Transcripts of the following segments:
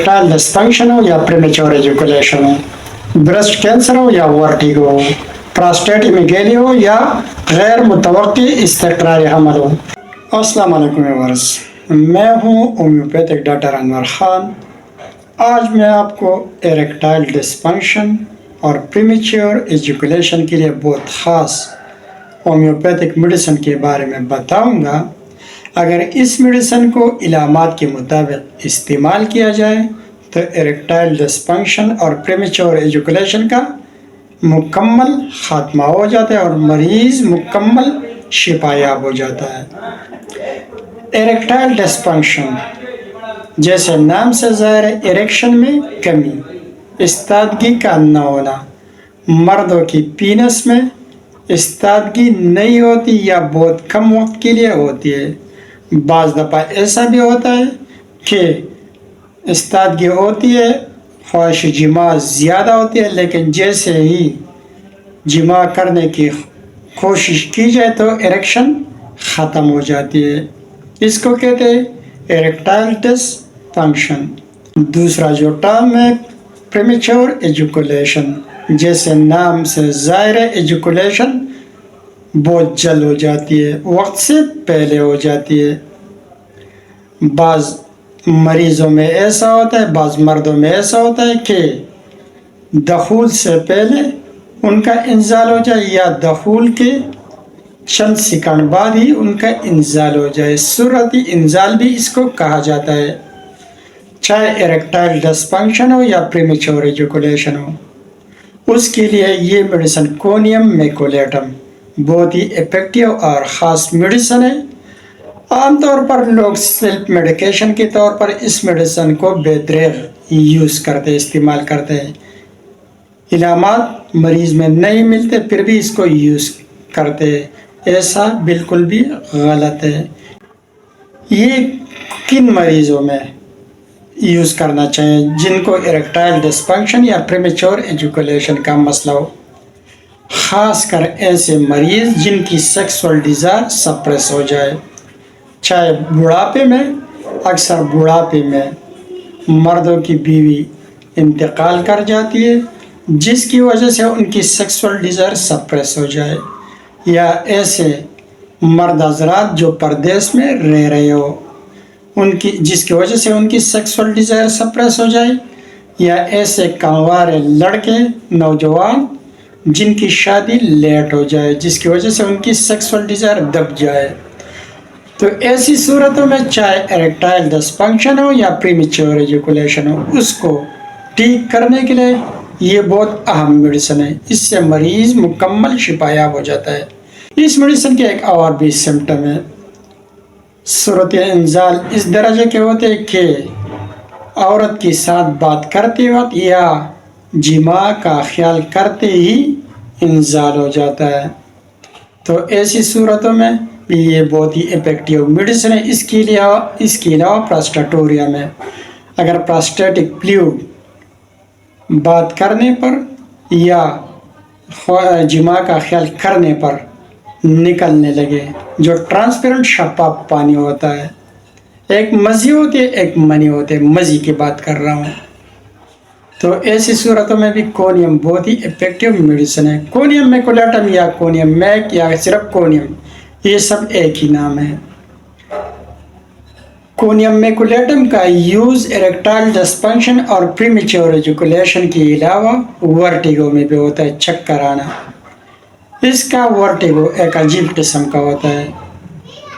Erectile dysfunction हो या premature ejaculation हो, ब्रेस्ट कैंसर हो या वर्टिगो हो, प्रोस्टेट इमेगेली हो या गैर मुतवक्की इस्तिक़रार हमल हो। अस्सलाम वालेकुम व्यूअर्स, मैं हूँ होम्योपैथिक डॉक्टर अनवर ख़ान। आज मैं आपको इरेक्टाइल डिस्फंक्शन और प्रीमेच्योर एजुकुलेशन के लिए बहुत ख़ास होम्योपैथिक मेडिसिन के बारे में बताऊंगा। अगर इस मेडिसिन को इलामात के मुताबिक इस्तेमाल किया जाए तो इरेक्टाइल डिस्फंक्शन और प्रीमेच्योर एजुकुलेशन का मुकम्मल ख़ात्मा हो जाता है और मरीज़ मुकम्मल शिफायाब हो जाता है। इरेक्टाइल डिस्फंक्शन जैसे नाम से ज़ाहिर है, इरेक्शन में कमी, इस्तादगी का न होना, मर्दों की पीनस में इस्तादगी नहीं होती या बहुत कम वक्त के लिए होती है। बाज़ दफ़ा ऐसा भी होता है कि इस्तादगी होती है, ख्वाहिश जिमा ज़्यादा होती है, लेकिन जैसे ही जिमा करने की कोशिश की जाए तो इरेक्शन ख़त्म हो जाती है। इसको कहते हैं इरेक्टाइल डिस्फंक्शन। दूसरा जो टर्म है प्रीमेच्योर एजुकुलेशन, जैसे नाम से ज़ाहिर है, एजुकुलेशन बहुत जल्द हो जाती है, वक्त से पहले हो जाती है। बाज़ मरीज़ों में ऐसा होता है, बाज़ मर्दों में ऐसा होता है कि दखूल से पहले उनका इंजाल हो जाए या दखूल के चंद सेकंड बाद ही उनका इंजाल हो जाए। सूरती इंजाल भी इसको कहा जाता है। चाहे इरेक्टाइल डिस्फंक्शन हो या प्रीमेच्योर एजुकुलेशन हो, उसके लिए ये मेडिसिन कोनियम मैकुलेटम बहुत ही इफेक्टिव और ख़ास मेडिसिन है। आमतौर पर लोग सेल्फ मेडिकेशन के तौर पर इस मेडिसिन को बेदरेग यूज़ करते, इस्तेमाल करते हैं। इलामात मरीज़ में नहीं मिलते फिर भी इसको यूज़ करते हैं, ऐसा बिल्कुल भी गलत है। ये किन मरीज़ों में यूज़ करना चाहिए जिनको इरेक्टाइल डिस्फंक्शन या प्रीमेच्योर एजुकुलेशन का मसला हो, ख़ास कर ऐसे मरीज़ जिनकी सेक्सुअल डिज़ायर सप्रेस हो जाए। चाहे बुढ़ापे में, अक्सर बुढ़ापे में मर्दों की बीवी इंतकाल कर जाती है जिसकी वजह से उनकी सेक्सुअल डिज़ायर सप्रेस हो जाए, या ऐसे मर्द हज़रात जो परदेश में रह रहे हो उनकी जिसकी वजह से उनकी सेक्सुअल डिज़ायर सप्रेस हो जाए, या ऐसे कांवारे लड़के नौजवान जिनकी शादी लेट हो जाए जिसकी वजह से उनकी सेक्सुअल डिज़ायर दब जाए। तो ऐसी सूरतों में चाहे इरेक्टाइल डिस्फंक्शन हो या प्रीमेच्योर एजुकुलेशन हो, उसको ठीक करने के लिए ये बहुत अहम मेडिसिन है। इससे मरीज़ मुकम्मल शिफायाब हो जाता है। इस मेडिसिन के एक और भी सिम्टम है। सूरत इंजाल इस दर्जे के होते हैं कि औरत के साथ बात करते वक्त या जिमा का ख्याल करते ही इंजाल हो जाता है। तो ऐसी सूरतों में भी ये बहुत ही इफेक्टिव मेडिसिन है। इसके अलावा प्रोस्टेटोरिया में अगर प्रोस्टेटिक फ्लूइड बात करने पर या जिमा का ख्याल करने पर निकलने लगे, जो ट्रांसपेरेंट शफाफ पानी होता है, एक मज़ी होती है एक मनी होते, मज़ी की बात कर रहा हूँ, तो ऐसी सूरतों में भी कोनियम बहुत ही इफेक्टिव मेडिसिन है। कोनियम मैकुलेटम या कोनियम मैक या सिर्फ कोनियम, ये सब एक ही नाम है। कोनियम मैकुलेटम का यूज़ इरेक्टाइल डिस्फंक्शन और प्रीमेच्योर एजुकुलेशन के अलावा वर्टिगो में भी होता है, चक्कर आना। इसका वर्टिगो एक अजीब किस्म का होता है।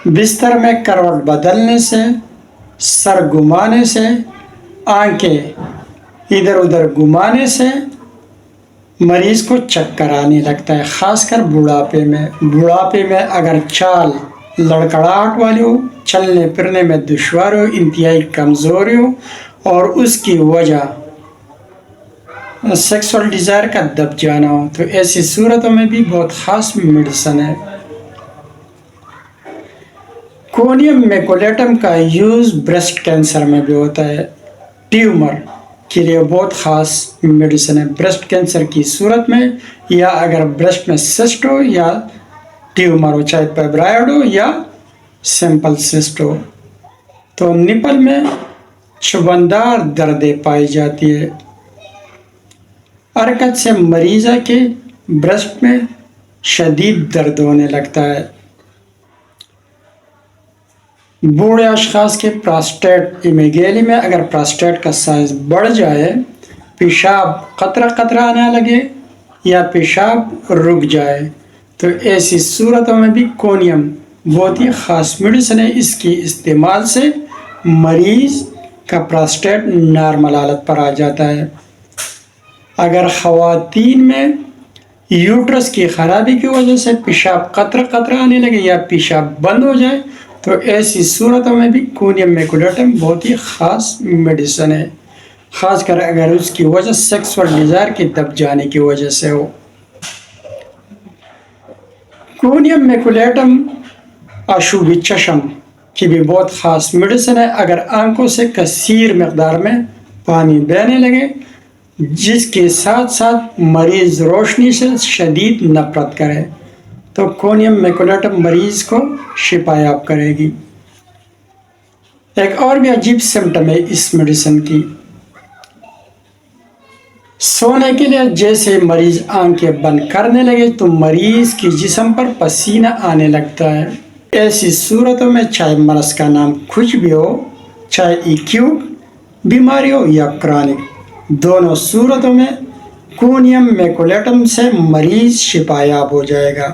बिस्तर में करवट बदलने से, सर घुमाने से, आंखें इधर उधर घुमाने से मरीज़ को चक्कर आने लगता है, ख़ासकर बुढ़ापे में। बुढ़ापे में अगर चाल लड़खड़ाहट वाली हो, चलने फिरने में दुश्वार हो, इंतहाई कमज़ोरी हो और उसकी वजह सेक्सुअल डिज़ायर का दब जाना हो, तो ऐसी सूरतों में भी बहुत ख़ास मेडिसिन है। कोनियम मैकुलेटम का यूज़ ब्रेस्ट कैंसर में भी होता है। ट्यूमर के लिए बहुत ख़ास मेडिसिन है। ब्रेस्ट कैंसर की सूरत में, या अगर ब्रेस्ट में सिस्ट हो या ट्यूमर हो, चाहे फाइब्रॉइड हो या सिंपल सिस्ट हो, तो निपल में چبندار دردیں پائی جاتی ہے۔ حرکت سے مریضہ کے برسٹ میں شدید درد ہونے لگتا ہے۔ بوڑھے اشخاص کے پراسٹیٹ ایمیگیلی میں اگر پراسٹیٹ کا سائز بڑھ جائے، پیشاب قطرہ قطرہ آنے لگے یا پیشاب رک جائے تو ایسی صورتوں میں بھی کونیم بہت ہی خاص میڈیسن ہے۔ اس کی استعمال سے مریض کا پراسٹیٹ نارمل حالت پر آ جاتا ہے۔ اگر خواتین میں یوٹرس کی خرابی کی وجہ سے پیشاب قطرہ قطرہ آنے لگے یا پیشاب بند ہو جائے تو ایسی صورتوں میں بھی کونیم میکولیٹم بہت ہی خاص میڈیسن ہے، خاص کر اگر اس کی وجہ سیکسول ڈیزائر کے دب جانے کی وجہ سے ہو۔ کونیم میکولیٹم آشوبی چشم کی بھی بہت خاص میڈیسن ہے۔ اگر آنکھوں سے کثیر مقدار میں پانی بہنے لگے جس کے ساتھ ساتھ مریض روشنی سے شدید نفرت کرے تو کونیم میکولیٹم مریض کو شفا یاب کرے گی۔ ایک اور بھی عجیب سمٹم ہے اس میڈیسن کی، سونے کے لیے جیسے مریض آنکھیں بند کرنے لگے تو مریض کی جسم پر پسینہ آنے لگتا ہے۔ ایسی صورتوں میں چاہے مرض کا نام کچھ بھی ہو، چاہے ایکیوٹ بیماری ہو یا کرونک، دونوں صورتوں میں کونیم میکولیٹم سے مریض شفا یاب ہو جائے گا۔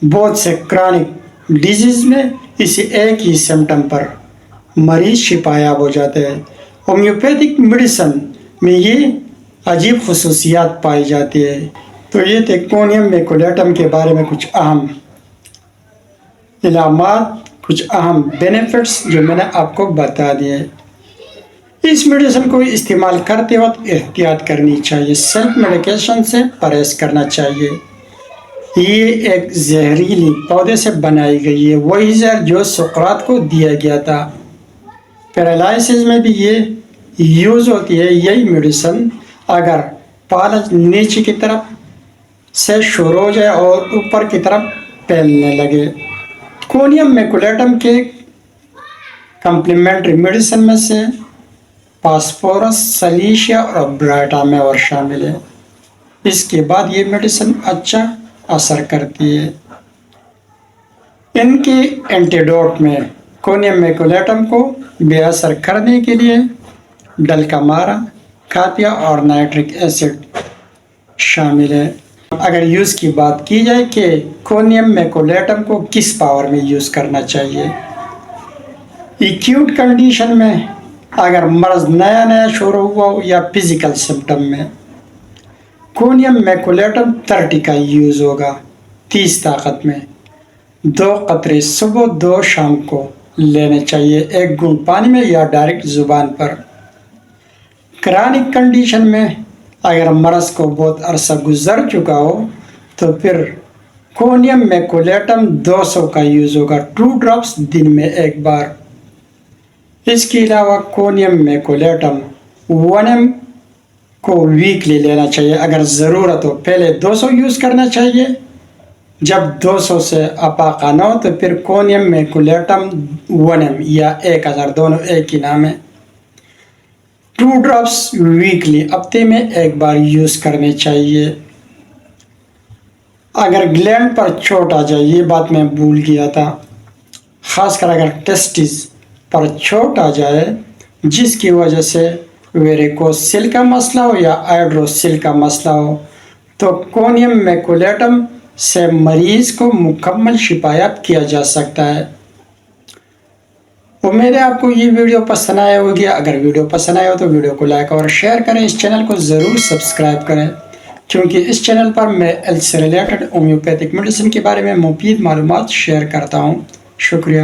بہت سے کرونک ڈیزیز میں اسی ایک ہی سمٹم پر مریض شفا یاب ہو جاتے ہیں۔ ہومیوپیتھک میڈیسن میں یہ عجیب خصوصیات پائی جاتی ہے۔ تو یہ تھے کونیم میکولیٹم کے بارے میں کچھ اہم علامات، کچھ اہم بینیفٹس جو میں نے آپ کو بتا دیے۔ اس میڈیسن کو استعمال کرتے وقت احتیاط کرنی چاہیے، سیلف میڈیکیشن سے پرہیز کرنا چاہیے۔ یہ ایک زہریلی پودے سے بنائی گئی ہے، وہی زہر جو سقراط کو دیا گیا تھا۔ پیرالائسس میں بھی یہ یوز ہوتی ہے یہی میڈیسن۔ اگر پالج نیچے کی طرف سے شروع ہو جائے اور اوپر کی طرف پھیلنے لگے۔ کونیم میکولیٹم کے کمپلیمنٹری میڈیسن میں سے فاسفورس، سلیشیا اور برائٹامے اور شامل ہے۔ اس کے بعد یہ میڈیسن اچھا اثر کرتی ہے۔ ان کے اینٹیڈوٹ میں کونیم میکولیٹم کو بے اثر کرنے کے لیے ڈلکامارا، کاپیا اور نائٹرک ایسڈ شامل ہے۔ اگر یوز کی بات کی جائے کہ کونیم میکولیٹم کو کس پاور میں یوز کرنا چاہیے، ایکیوٹ کنڈیشن میں اگر مرض نیا نیا شروع ہوا ہو یا فزیکل سمٹم میں، کونیم میکولیٹم 30 کا یوز ہوگا، 30 طاقت میں۔ 2 قطرے صبح 2 شام کو لینے چاہیے، 1 گھونٹ پانی میں یا ڈائریکٹ زبان پر۔ کرونک کنڈیشن میں اگر مرض کو بہت عرصہ گزر چکا ہو تو پھر کونیم میکولیٹم 200 کا یوز ہوگا، 2 ڈراپس دن میں 1 بار۔ اس کے علاوہ کونیم میکولیٹم 1 ml کو ویکلی لینا چاہیے اگر ضرورت ہو۔ پہلے 200 یوز کرنا چاہیے، جب 200 سے افاقہ نہ ہو تو پھر کونیم میکولیٹم 1 ml یا 1000، دونوں ایک ہی نام ہے، 2 ڈراپس ویکلی، ہفتے میں 1 بار یوز کرنے چاہیے۔ اگر گلینڈ پر چوٹ آ جائے، یہ بات میں بھول گیا تھا، خاص کر اگر ٹیسٹس پر چوٹ آ جائے جس کی وجہ سے ویریکوسیل کا مسئلہ ہو یا ہائیڈروسیل کا مسئلہ ہو تو کونیم میکولیٹم سے مریض کو مکمل شفا یاب کیا جا سکتا ہے۔ امید ہے آپ کو یہ ویڈیو پسند آیا ہوگی۔ اگر ویڈیو پسند آیا ہو تو ویڈیو کو لائک اور شیئر کریں، اس چینل کو ضرور سبسکرائب کریں کیونکہ اس چینل پر میں ہیلتھ سے ریلیٹڈ ہومیوپیتھک میڈیسن کے بارے میں مفید معلومات شیئر کرتا ہوں۔ شکریہ۔